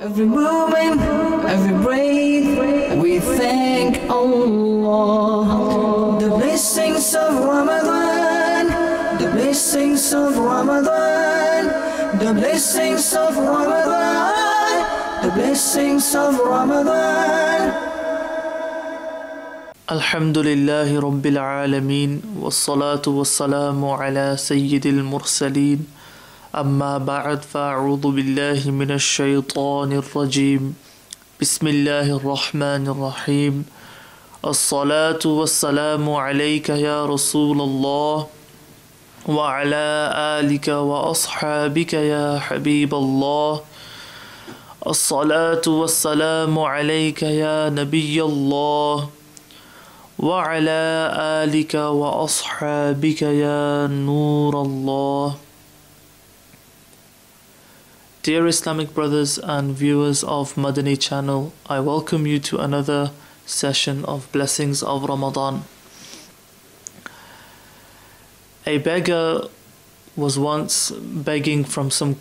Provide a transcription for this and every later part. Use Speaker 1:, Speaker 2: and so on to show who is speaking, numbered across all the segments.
Speaker 1: Every moment, every breath, we thank Allah. The blessings of Ramadan, the blessings of Ramadan, the blessings of Ramadan, the blessings of Ramadan.
Speaker 2: Alhamdulillahi Rabbil Alameen, wassalatu wassalamu ala Sayyidil Mursaleen. أما بعد فأعوذ بالله من الشيطان الرجيم بسم الله الرحمن الرحيم الصلاة والسلام عليك يا رسول الله وعلى آلك وأصحابك يا حبيب الله الصلاة والسلام عليك يا نبي الله وعلى آلك وأصحابك يا نور الله. Dear Islamic brothers and viewers of Madani channel, I welcome you to another session of Blessings of Ramadan. A beggar was once begging in front of some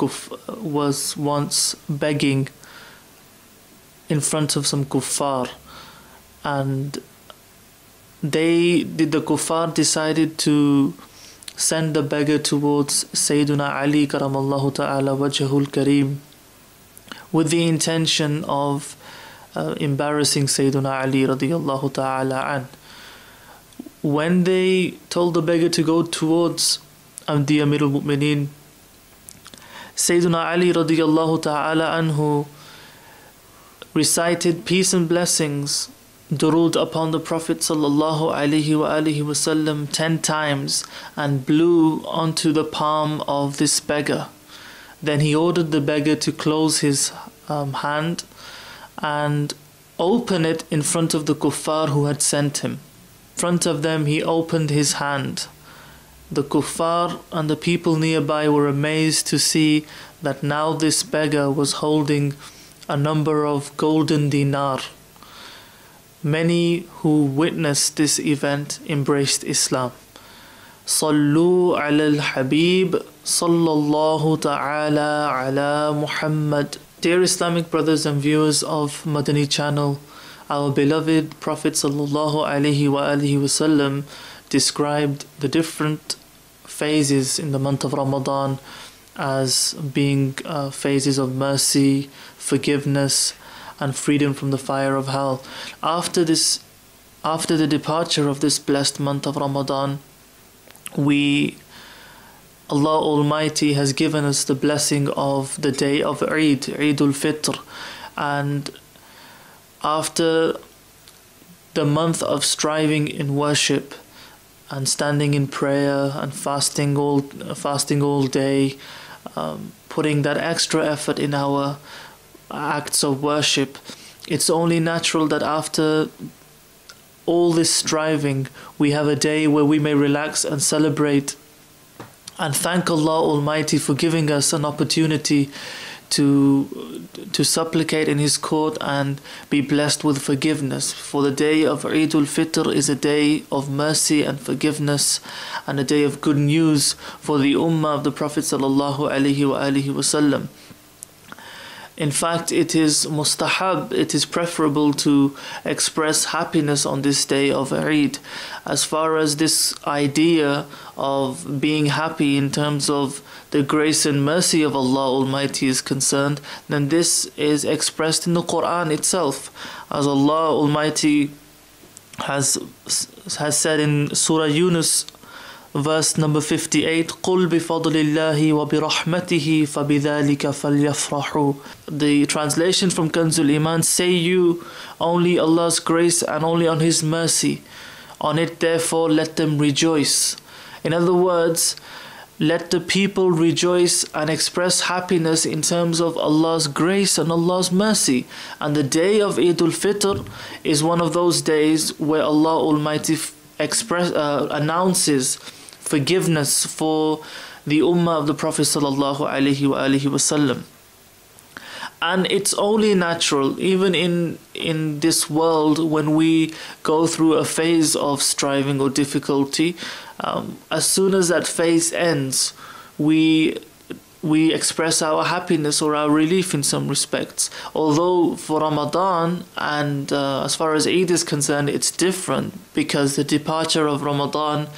Speaker 2: kuffar, and the kuffar decided to send the beggar towards Sayyiduna Ali karamallahu ta'ala wajhul kareem with the intention of embarrassing Sayyiduna Ali radiyallahu ta'ala an. When they told the beggar to go towards the Amir al-Mu'mineen, Sayyiduna Ali radiyallahu ta'ala anhu recited peace and blessings, durood upon the Prophet sallallahu alaihi wasallam 10 times and blew onto the palm of this beggar. Then he ordered the beggar to close his hand and open it in front of the kuffar who had sent him. In front of them he opened his hand. The kuffar and the people nearby were amazed to see that now this beggar was holding a number of golden dinar. Many who witnessed this event embraced Islam. Sallu ala al-Habib sallallahu ta'ala ala Muhammad. Dear Islamic brothers and viewers of Madani channel, our beloved Prophet sallallahu alaihi wasallam described the different phases in the month of Ramadan as being phases of mercy, forgiveness, and freedom from the fire of hell. After the departure of this blessed month of Ramadan, Allah Almighty has given us the blessing of the day of Eid, Eid-ul-Fitr. And after the month of striving in worship and standing in prayer and fasting all day, putting that extra effort in our acts of worship, it's only natural that after all this striving we have a day where we may relax and celebrate and thank Allah Almighty for giving us an opportunity to supplicate in His court and be blessed with forgiveness. For the day of Eid-ul-Fitr is a day of mercy and forgiveness and a day of good news for the ummah of the Prophet sallallahu alaihi wasallam. In fact, it is mustahab, it is preferable to express happiness on this day of Eid. As far as this idea of being happy in terms of the grace and mercy of Allah Almighty is concerned, then this is expressed in the Quran itself. As Allah Almighty has said in Surah Yunus, verse number 58, قُلْ بِفَضْلِ اللَّهِ وَبِرَحْمَتِهِ فَبِذَلِكَ فَلْيَفْرَحُوا. The translation from Kanzul Iman, say you, only Allah's grace and only on His mercy. On it therefore let them rejoice. In other words, let the people rejoice and express happiness in terms of Allah's grace and Allah's mercy. And the day of Eid-ul-Fitr is one of those days where Allah Almighty announces forgiveness for the ummah of the Prophet sallallahu alaihi wasallam. And it's only natural, even in this world, when we go through a phase of striving or difficulty, as soon as that phase ends, we we express our happiness or our relief in some respects. Although for Ramadan and as far as Eid is concerned, it's different, because the departure of Ramadan,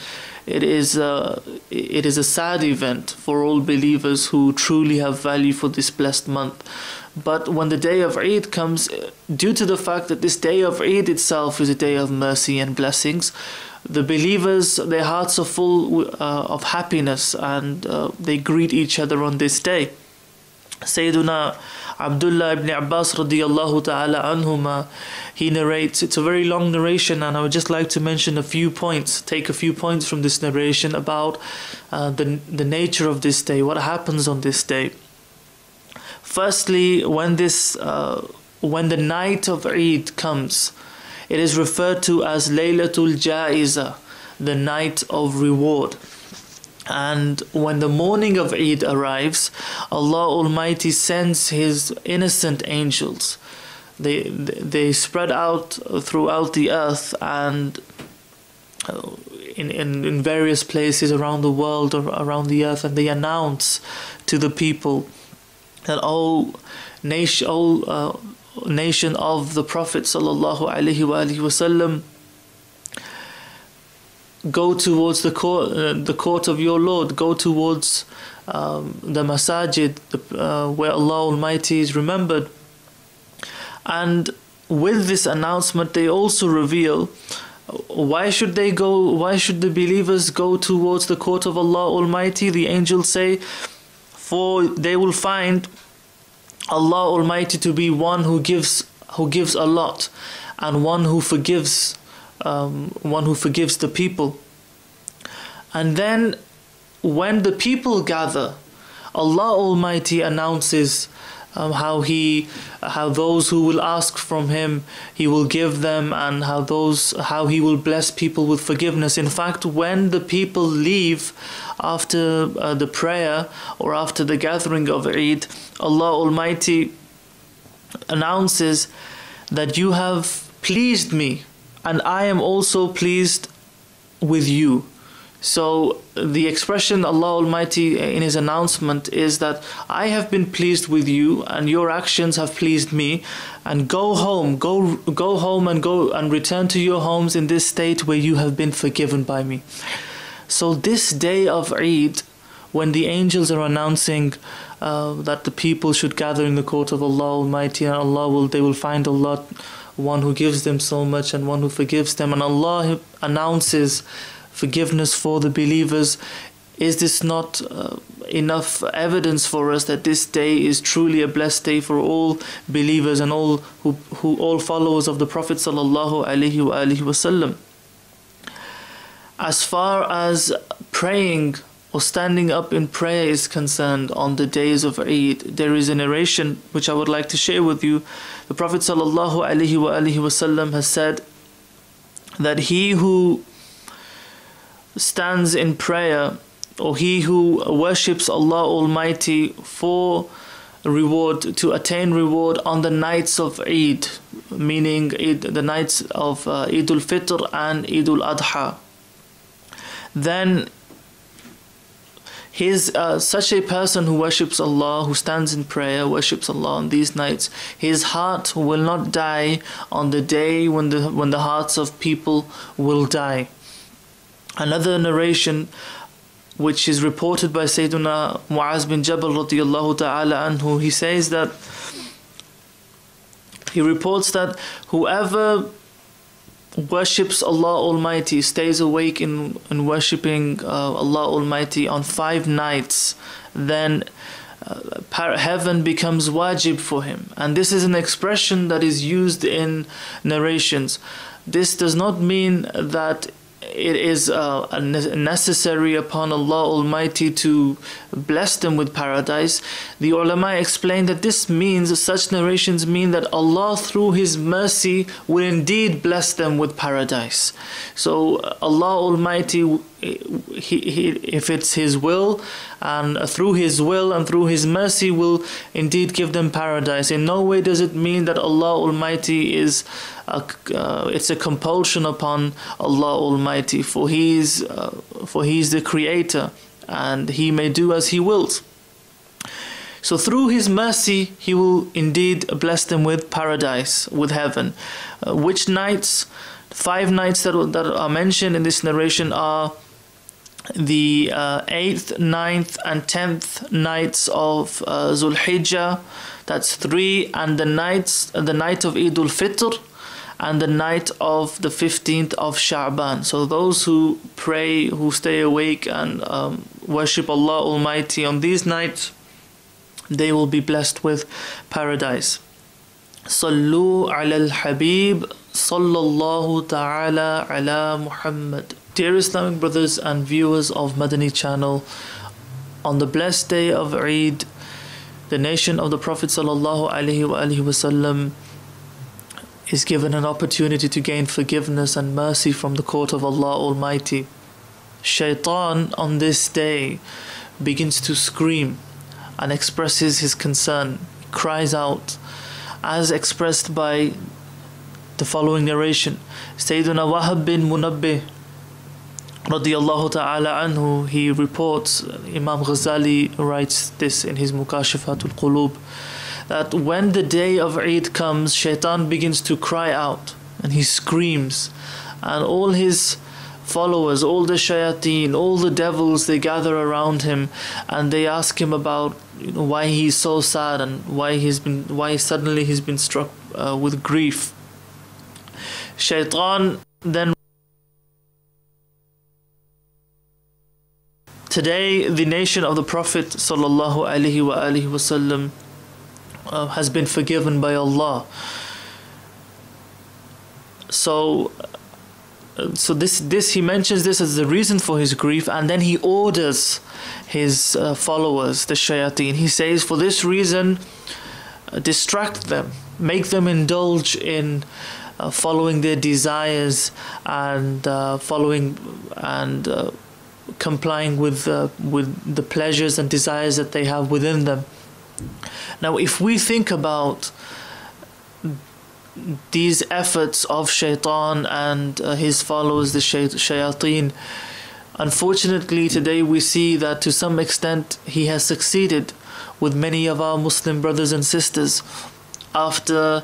Speaker 2: it is a sad event for all believers who truly have value for this blessed month. But when the day of Eid comes, due to the fact that this day of Eid itself is a day of mercy and blessings, the believers, their hearts are full of happiness, and they greet each other on this day. Sayyiduna Abdullah ibn Abbas radiyallahu ta'ala anhuma, he narrates, it's a very long narration, and I would just like to mention a few points, take a few points from this narration about the nature of this day, what happens on this day. Firstly, when the night of Eid comes, it is referred to as Laylatul Jaiza, the night of reward. And when the morning of Eid arrives, Allah Almighty sends His innocent angels. They spread out throughout the earth and in various places around the world or around the earth, and they announce to the people that, oh nation of the Prophet sallallahu alaihi wasallam, go towards the court of your Lord, go towards the masajid, where Allah Almighty is remembered. And with this announcement, they also reveal, why should the believers go towards the court of Allah Almighty? The angels say, for they will find Allah Almighty to be one who gives a lot, and one who forgives the people. And then when the people gather, Allah Almighty announces how those who will ask from Him, He will give them, and how He will bless people with forgiveness. In fact, when the people leave after the prayer or after the gathering of Eid, Allah Almighty announces that you have pleased me, and I am also pleased with you. So the expression Allah Almighty in His announcement is that I have been pleased with you, and your actions have pleased me, and go home and return to your homes in this state where you have been forgiven by me. So this day of Eid, when the angels are announcing that the people should gather in the court of Allah Almighty, and they will find Allah, one who gives them so much and one who forgives them, and Allah announces forgiveness for the believers, is this not enough evidence for us that this day is truly a blessed day for all believers and all all followers of the Prophet sallallahu alaihi wasallam? As far as praying or standing up in prayer is concerned on the days of Eid, there is a narration which I would like to share with you. The Prophet sallallahu alaihi wasallam has said that he who stands in prayer, or he who worships Allah Almighty for reward, to attain reward on the nights of Eid, meaning the nights of Eid-ul-Fitr and Eid-ul-Adha, then such a person who worships Allah, who stands in prayer, worships Allah on these nights, his heart will not die on the day when the hearts of people will die. Another narration, which is reported by Sayyiduna Muaz bin Jabal radiyallahu ta'ala anhu, he says that, he reports that whoever worships Allah Almighty, stays awake in worshipping Allah Almighty on 5 nights, then heaven becomes wajib for him. And this is an expression that is used in narrations. This does not mean that it is necessary upon Allah Almighty to bless them with paradise. The ulama explain that this means, such narrations mean that Allah through His mercy will indeed bless them with paradise. So Allah Almighty, if it's His will, and through His will and through His mercy, will indeed give them paradise. In no way does it mean that Allah Almighty is it's a compulsion upon Allah Almighty, for He is the Creator, and He may do as He wills. So through His mercy, He will indeed bless them with paradise, with heaven. Which nights? 5 nights that are mentioned in this narration are the 8th, 9th and 10th nights of Dhul Hijjah. That's 3, and the night of Eid-ul-Fitr, and the night of the 15th of Sha'ban. So those who pray, who stay awake and worship Allah Almighty on these nights, they will be blessed with paradise. Sallu ala al-Habib sallallahu ta'ala ala Muhammad. Dear Islamic brothers and viewers of Madani channel, on the blessed day of Eid, the nation of the Prophet sallallahu alaihi wasallam is given an opportunity to gain forgiveness and mercy from the court of Allah Almighty. Shaitan on this day begins to scream and expresses his concern, cries out, as expressed by the following narration. Sayyiduna Wahab bin Munabbih radiyallahu ta'ala anhu, he reports, Imam Ghazali writes this in his Mukashifatul Qulub, that when the day of Eid comes, Shaitan begins to cry out and he screams, and all his followers, all the shayateen, all the devils, they gather around him and they ask him about why he's so sad and why suddenly he's been struck with grief. Shaitan then, today the nation of the Prophet sallallahu alaihi wasallam has been forgiven by Allah. So this he mentions this as the reason for his grief, and then he orders his followers, the shayateen. He says, for this reason, distract them, make them indulge in following their desires and complying with the pleasures and desires that they have within them. Now, if we think about these efforts of Shaitan and his followers, the shayateen, unfortunately today we see that to some extent he has succeeded with many of our Muslim brothers and sisters. After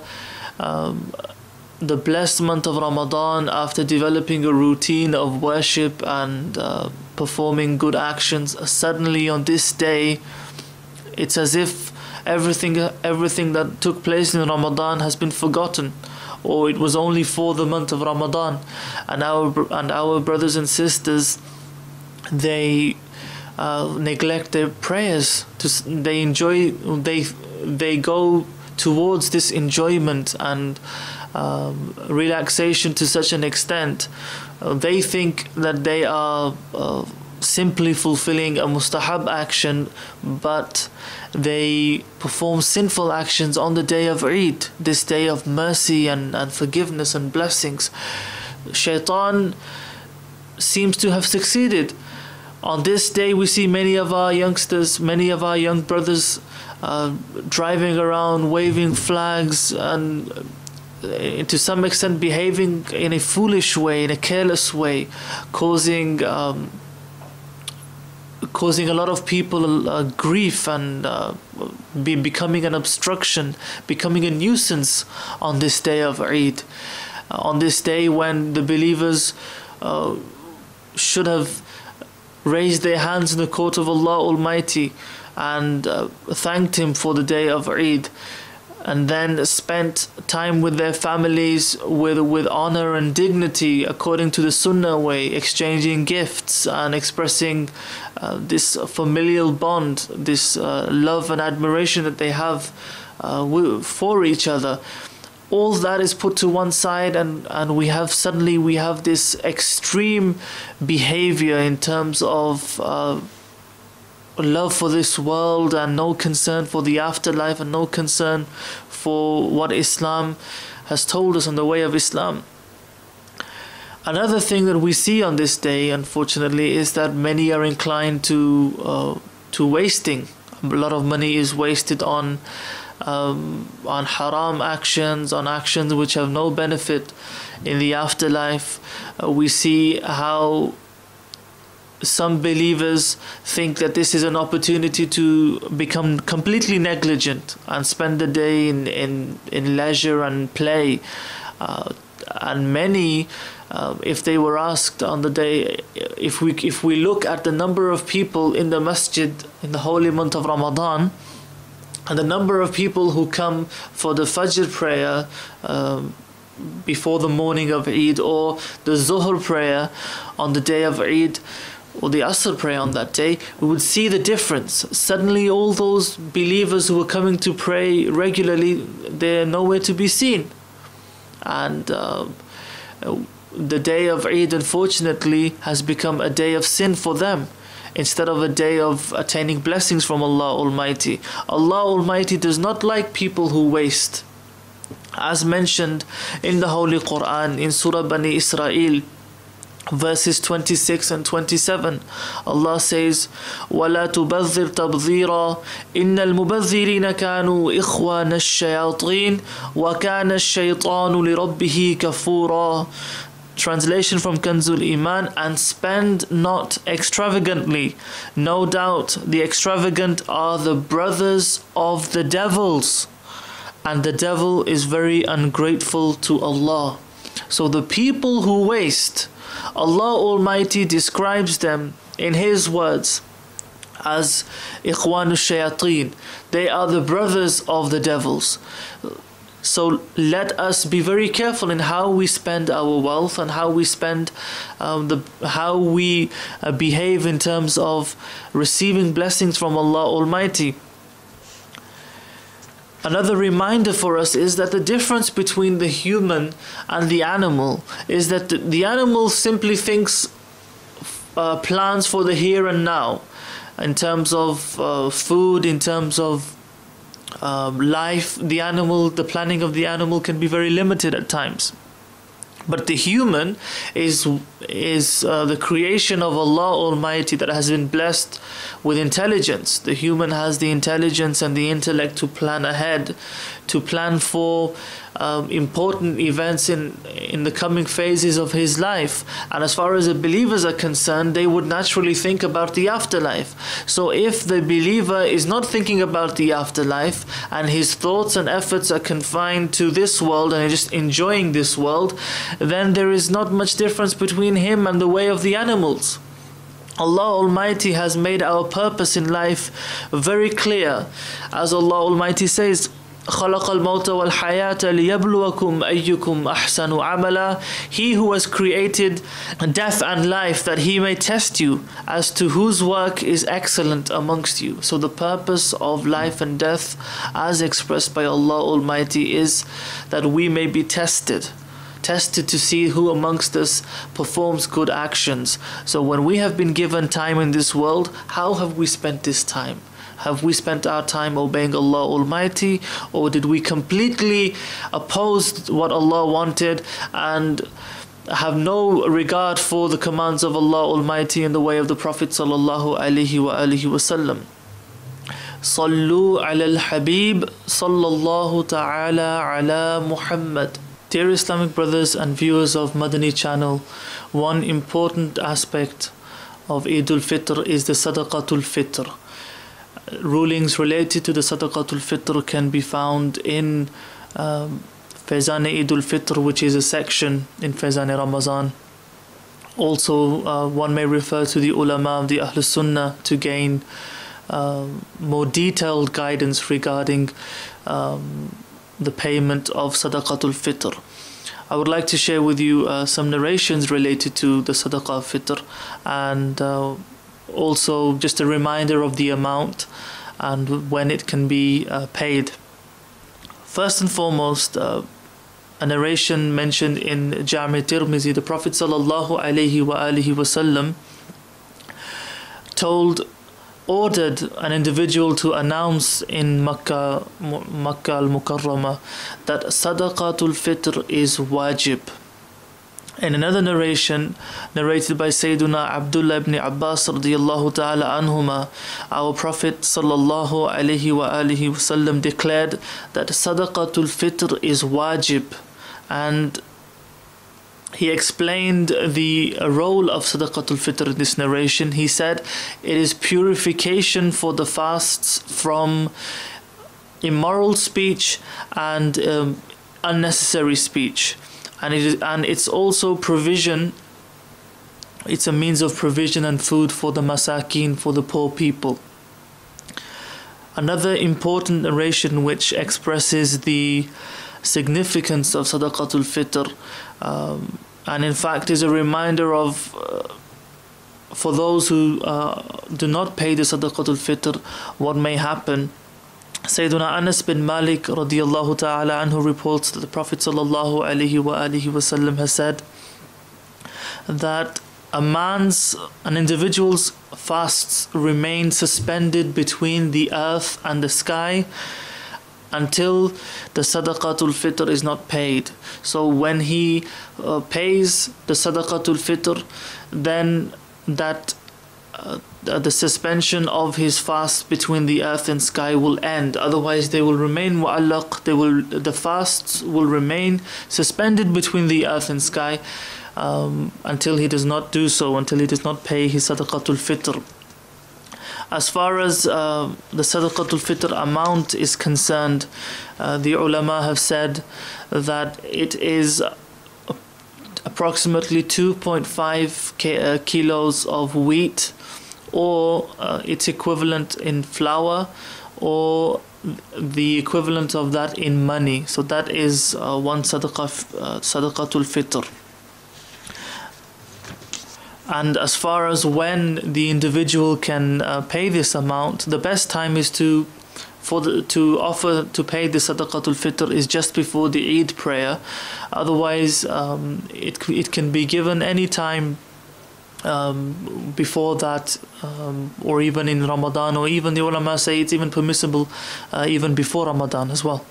Speaker 2: the blessed month of Ramadan, after developing a routine of worship and performing good actions, suddenly on this day it's as if everything that took place in Ramadan has been forgotten, or it was only for the month of Ramadan. And our brothers and sisters, they neglect their prayers. They go towards this enjoyment and relaxation to such an extent. They think that they are simply fulfilling a mustahab action, but they perform sinful actions on the day of Eid, this day of mercy and forgiveness and blessings. Shaitan seems to have succeeded. On this day we see many of our youngsters, many of our young brothers driving around, waving flags, and to some extent behaving in a foolish way, in a careless way, causing a lot of people grief and becoming an obstruction, becoming a nuisance on this day of Eid. On this day when the believers should have raised their hands in the court of Allah Almighty and thanked Him for the day of Eid, and then spent time with their families with honor and dignity according to the Sunnah way, exchanging gifts and expressing this familial bond, this love and admiration that they have for each other. All that is put to one side, and we have this extreme behavior in terms of love for this world and no concern for the afterlife and no concern for what Islam has told us on the way of Islam. Another thing that we see on this day, unfortunately, is that many are inclined to wasting. A lot of money is wasted on haram actions, on actions which have no benefit in the afterlife. We see how some believers think that this is an opportunity to become completely negligent and spend the day in leisure and play. And many, if they were asked on the day, if we look at the number of people in the masjid in the holy month of Ramadan, and the number of people who come for the Fajr prayer before the morning of Eid, or the Zuhr prayer on the day of Eid, or the Asr prayer on that day, we would see the difference. Suddenly all those believers who were coming to pray regularly, they're nowhere to be seen. And the day of Eid, unfortunately, has become a day of sin for them, instead of a day of attaining blessings from Allah Almighty. Allah Almighty does not like people who waste. As mentioned in the Holy Quran, in Surah Bani Israel, verses 26 and 27, Allah says, وَلَا تُبَذِّرْ تَبْذِيرًا إِنَّ الْمُبَذِّرِينَ كَانُوا إِخْوَانَ الشَّيَاطِينَ وَكَانَ الشَّيْطَانُ لِرَبِّهِ كَفُورًا. Translation from Kanzul Iman: and spend not extravagantly. No doubt the extravagant are the brothers of the devils, and the devil is very ungrateful to Allah. So the people who waste, Allah Almighty describes them in His words as Ikhwanu Shayateen. They are the brothers of the devils. So let us be very careful in how we spend our wealth and how we spend how we behave in terms of receiving blessings from Allah Almighty. Another reminder for us is that the difference between the human and the animal is that the animal simply thinks plans for the here and now, in terms of food, in terms of life. The planning of the animal can be very limited at times. But the human is the creation of Allah Almighty that has been blessed with intelligence. The human has the intelligence and the intellect to plan ahead, to plan for important events in the coming phases of his life. And as far as the believers are concerned, they would naturally think about the afterlife. So if the believer is not thinking about the afterlife, and his thoughts and efforts are confined to this world and just enjoying this world, then there is not much difference between him and the way of the animals. Allah Almighty has made our purpose in life very clear. As Allah Almighty says, خَلَقَ الْمَوْتَ وَالْحَيَاةَ لِيَبْلُوَكُمْ أَيُّكُمْ أَحْسَنُ عَمَلًا. He who has created death and life, that He may test you as to whose work is excellent amongst you. So the purpose of life and death, as expressed by Allah Almighty, is that we may be tested to see who amongst us performs good actions. So when we have been given time in this world, how have we spent this time? Have we spent our time obeying Allah Almighty, or did we completely oppose what Allah wanted and have no regard for the commands of Allah Almighty in the way of the Prophet sallallahu alaihi wasallam? Sallu ala al-Habib sallallahu ta'ala ala Muhammad. Dear Islamic brothers and viewers of Madani channel, one important aspect of Eid-ul-Fitr is the Sadaqatul Fitr. Rulings related to the Sadaqatul Fitr can be found in Faizan Eid-ul-Fitr, which is a section in Faizan Ramadan. Also, one may refer to the ulama of the Ahl Sunnah to gain more detailed guidance regarding the payment of Sadaqatul Fitr. I would like to share with you some narrations related to the Sadaqah Fitr, and also just a reminder of the amount and when it can be paid. First and foremost, a narration mentioned in Jami' Tirmizi, the Prophet sallallahu alaihi wasallam ordered an individual to announce in Makka al-Mukarramah that Sadaqatul Fitr is wajib. In another narration narrated by Sayyiduna Abdullah ibn Abbas radiyallahu ta'ala anhuma, our Prophet sallallahu alaihi wasallam declared that Sadaqatul Fitr is wajib, and he explained the role of Sadaqatul Fitr in this narration. He said, it is purification for the fasts from immoral speech and unnecessary speech, and it's also provision. It's a means of provision and food for the masakin, for the poor people. Another important narration which expresses the significance of Sadaqatul Fitr, and in fact is a reminder of for those who do not pay the Sadaqatul Fitr, what may happen. Sayyiduna Anas bin Malik radiyallahu ta'ala anhu reports that the Prophet sallallahu alaihi wasallam has said that an individual's fasts remain suspended between the earth and the sky until the Sadaqatul Fitr is not paid. So when he pays the Sadaqatul Fitr, then that the suspension of his fast between the earth and sky will end. Otherwise they will remain mu'allaq, the fasts will remain suspended between the earth and sky until he does not do so, until he does not pay his Sadaqatul Fitr. As far as the Sadaqatul Fitr amount is concerned, the ulama have said that it is approximately 2.5 kilos of wheat, or its equivalent in flour, or the equivalent of that in money. So that is one Sadaqatul Fitr. And as far as when the individual can pay this amount, the best time is to pay the Sadaqatul Fitr is just before the Eid prayer. Otherwise, it can be given any time before that, or even in Ramadan, or even the ulama say it's even permissible even before Ramadan as well.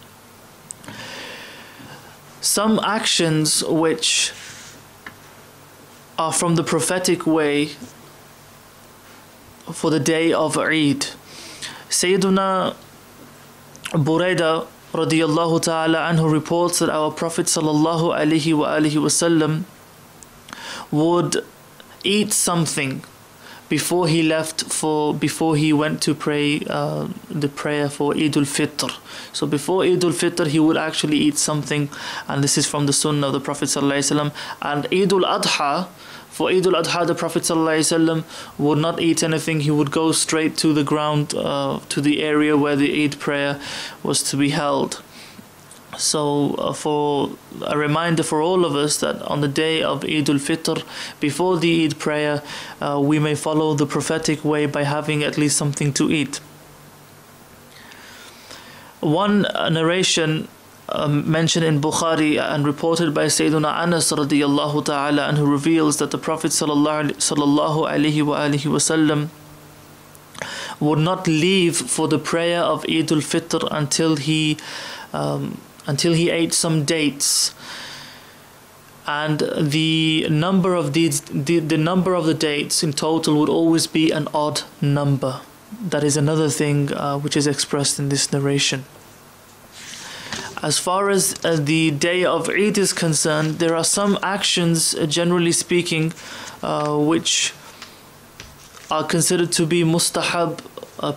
Speaker 2: Some actions which are from the prophetic way for the day of Eid. Sayyiduna Buraidah radiyallahu ta'ala anhu reports that our Prophet sallallahu alaihi wasallam would eat something before he went to pray the prayer for Eid-ul-Fitr. So before Eid-ul-Fitr he would actually eat something, and this is from the Sunnah of the Prophet sallallahu alaihi wasallam. And Eid-ul-Adha, for Eid-ul-Adha the Prophet sallallahu alaihi wasallam would not eat anything. He would go straight to the ground, to the area where the Eid prayer was to be held. So for a reminder for all of us that on the day of Eid-ul-Fitr, before the Eid prayer, we may follow the prophetic way by having at least something to eat. One narration mentioned in Bukhari and reported by Sayyiduna Anas radiyallahu ta'ala, and who reveals that the Prophet sallallahu alaihi wasallam would not leave for the prayer of Eid-ul-Fitr until he ate some dates, and the number of the dates in total would always be an odd number. That is another thing which is expressed in this narration. As far as the day of Eid is concerned, there are some actions, generally speaking, which are considered to be mustahab,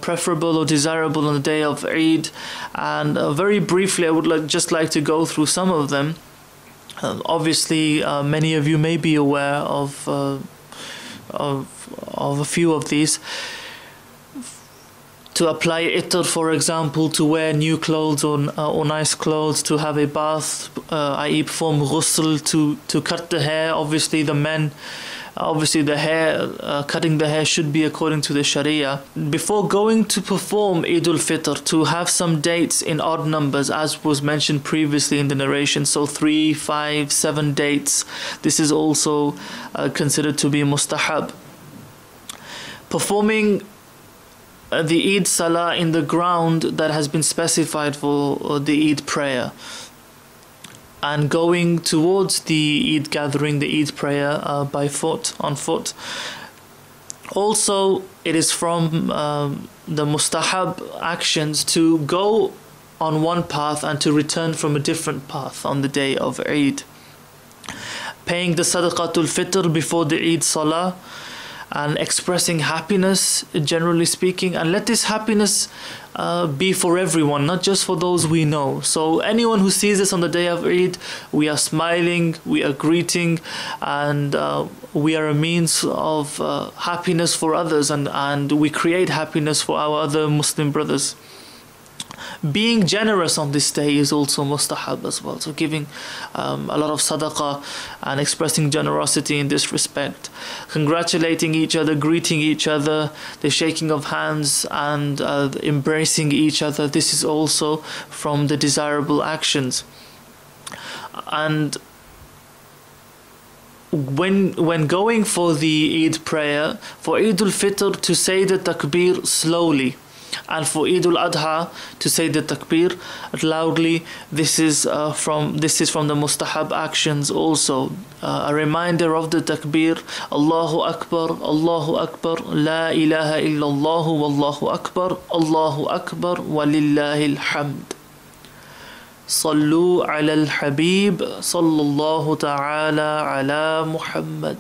Speaker 2: preferable or desirable on the day of Eid, and very briefly I would just like to go through some of them. Obviously many of you may be aware of a few of these. To apply itr, for example, to wear new clothes or nice clothes, to have a bath, i.e. perform ghusl, to cut the hair. Obviously the men, the hair, cutting the hair should be according to the Sharia. Before going to perform Eid-ul-Fitr, to have some dates in odd numbers, as was mentioned previously in the narration, so 3, 5, 7 dates. This is also considered to be mustahab. Performing the Eid Salah in the ground that has been specified for the Eid prayer, and going towards the Eid gathering, the Eid prayer, on foot. Also, it is from the mustahab actions to go on one path and to return from a different path on the day of Eid. paying the Sadaqatul Fitr before the Eid Salah, and expressing happiness, generally speaking. And let this happiness be for everyone, not just for those we know. So anyone who sees us on the day of Eid, we are smiling, we are greeting, and we are a means of happiness for others, and we create happiness for our other Muslim brothers. Being generous on this day is also mustahab as well. So giving a lot of sadaqah and expressing generosity in this respect. Congratulating each other, greeting each other, the shaking of hands and embracing each other. This is also from the desirable actions. And when going for the Eid prayer, for Eid-ul-Fitr to say the takbir slowly, and for Eid-ul-Adha to say the takbir loudly. This is from the mustahab actions also. A reminder of the takbir: Allahu Akbar, La ilaha illallah, Allahu Akbar, walillahil hamd. Sallu ala al-Habib, sallallahu ta'ala ala Muhammad.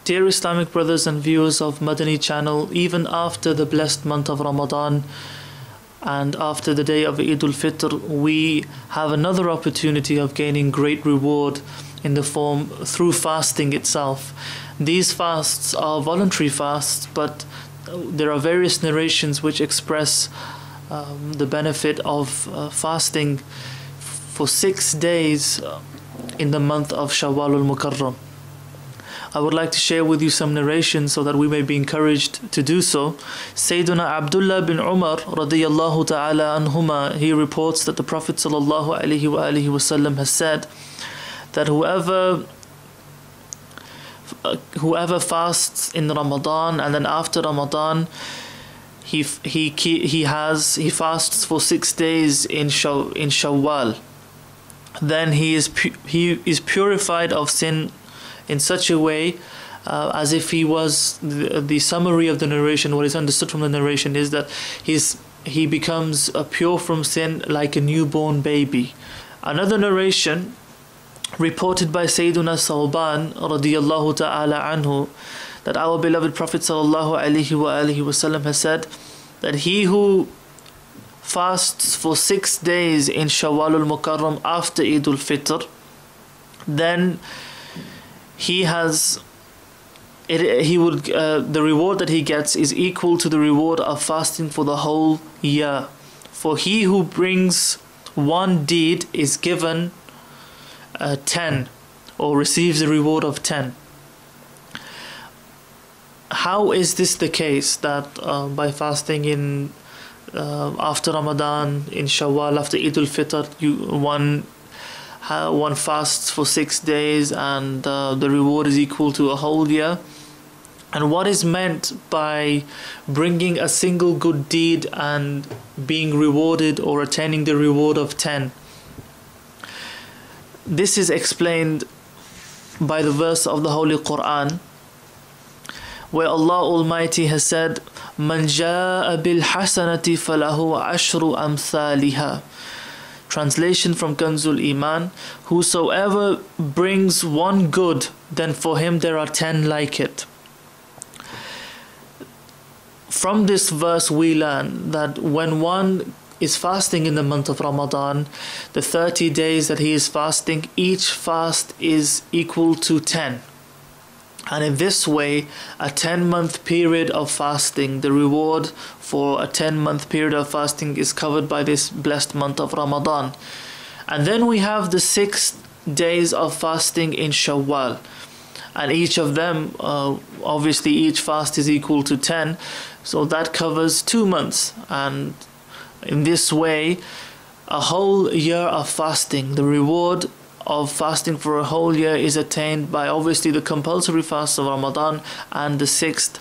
Speaker 2: Dear Islamic brothers and viewers of Madani channel, even after the blessed month of Ramadan and after the day of Eid-ul-Fitr, we have another opportunity of gaining great reward in the form through fasting itself. These fasts are voluntary fasts, but there are various narrations which express the benefit of fasting for 6 days in the month of Shawwal al-Mukarram. I would like to share with you some narrations so that we may be encouraged to do so. Sayyiduna Abdullah bin Umar radiyallahu ta'ala anhuma, he reports that the Prophet sallallahu alaihi wasallam has said that whoever fasts in Ramadan and then after Ramadan he fasts for 6 days in Shawwal, then he is purified of sin in such a way as if he was the summary of the narration. What is understood from the narration is that he becomes pure from sin like a newborn baby. Another narration reported by Sayyiduna Sawban radiyallahu ta'ala anhu, that our beloved Prophet sallallahu alaihi wasallam has said that he who fasts for 6 days in Shawwal al-Mukarram after Eid-ul-Fitr, then the reward that he gets is equal to the reward of fasting for the whole year. For he who brings one deed is given 10, or receives the reward of 10. How is this the case, that by fasting in after Ramadan, in Shawwal, after Eid-ul-Fitr, one fasts for 6 days and the reward is equal to a whole year? And what is meant by bringing a single good deed and being rewarded or attaining the reward of 10? This is explained by the verse of the Holy Quran, where Allah Almighty has said, "Man jaa bil hasanati falahu ashru amthaliha." Translation from Kanzul Iman: whosoever brings one good, then for him there are 10 like it. From this verse we learn that when one is fasting in the month of Ramadan, the 30 days that he is fasting, each fast is equal to 10. And in this way, a 10-month period of fasting, the reward for a 10-month period of fasting is covered by this blessed month of Ramadan. And then we have the 6 days of fasting in Shawwal. And each of them, obviously each fast is equal to 10. So that covers 2 months. And in this way, a whole year of fasting, the reward of fasting for a whole year is attained by obviously the compulsory fasts of Ramadan and the 6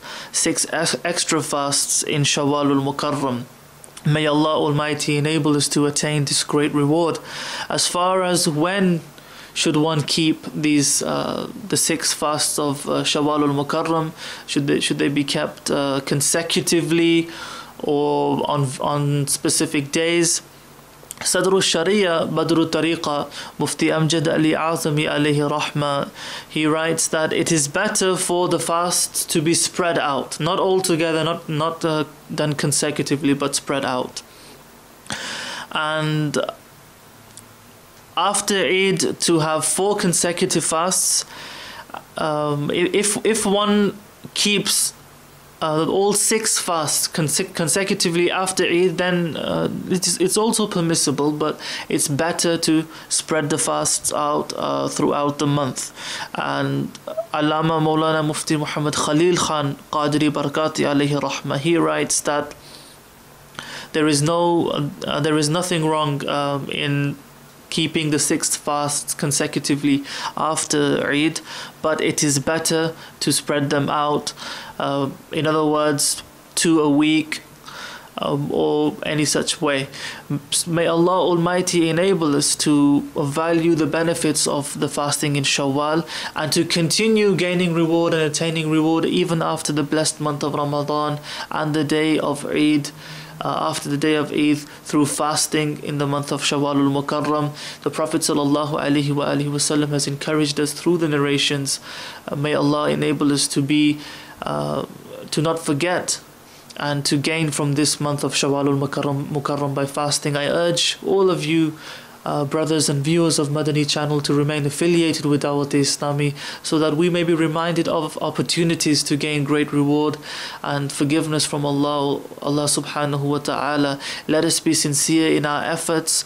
Speaker 2: extra fasts in Shawwal al-Mukarram. May Allah Almighty enable us to attain this great reward. As far as when should one keep these the 6 fasts of Shawwal al-Mukarram, should they be kept consecutively or on specific days? Sadr al-Sharia Badr al-Tariqa Mufti Amjad Ali Azami alayhi rahma, he writes that it is better for the fasts to be spread out, not all together, not done consecutively, but spread out. And after Eid, to have 4 consecutive fasts, if one keeps all 6 fasts consecutively after Eid, then it's also permissible, but it's better to spread the fasts out throughout the month. And Allama Maulana Mufti Muhammad Khalil Khan Qadri Barakati alayhi rahma, he writes that there is nothing wrong in keeping the 6th fast consecutively after Eid, but it is better to spread them out, in other words, 2 a week, or any such way. May Allah Almighty enable us to value the benefits of the fasting in Shawwal, and to continue gaining reward and attaining reward even after the blessed month of Ramadan and the day of Eid. After the day of Eid, through fasting in the month of Shawwal al-Mukarram. The Prophet ﷺ has encouraged us through the narrations. May Allah enable us to not forget and to gain from this month of Shawwal al-Mukarram by fasting. I urge all of you brothers and viewers of Madani channel to remain affiliated with DawateIslami, so that we may be reminded of opportunities to gain great reward and forgiveness from Allah subhanahu wa ta'ala. Let us be sincere in our efforts.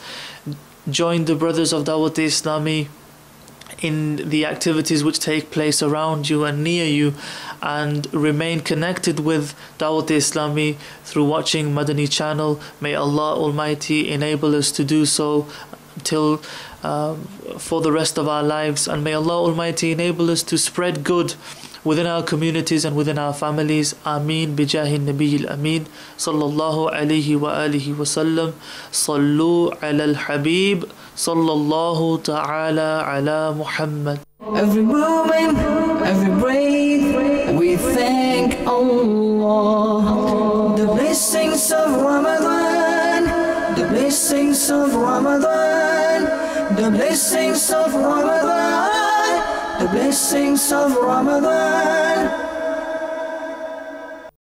Speaker 2: Join the brothers of DawateIslami in the activities which take place around you and near you, and remain connected with DawateIslami through watching Madani channel. May Allah Almighty enable us to do so till for the rest of our lives, and may Allah Almighty enable us to spread good within our communities and within our families. Ameen bijahi Nabiyil Ameen sallallahu alayhi wa alihi wa sallam. Sallu ala al-Habib sallallahu ta'ala ala Muhammad.
Speaker 1: Every moment, every breath, we thank Allah. The blessings of Ramadan, the blessings of Ramadan, the blessings of Ramadan, the blessings of Ramadan.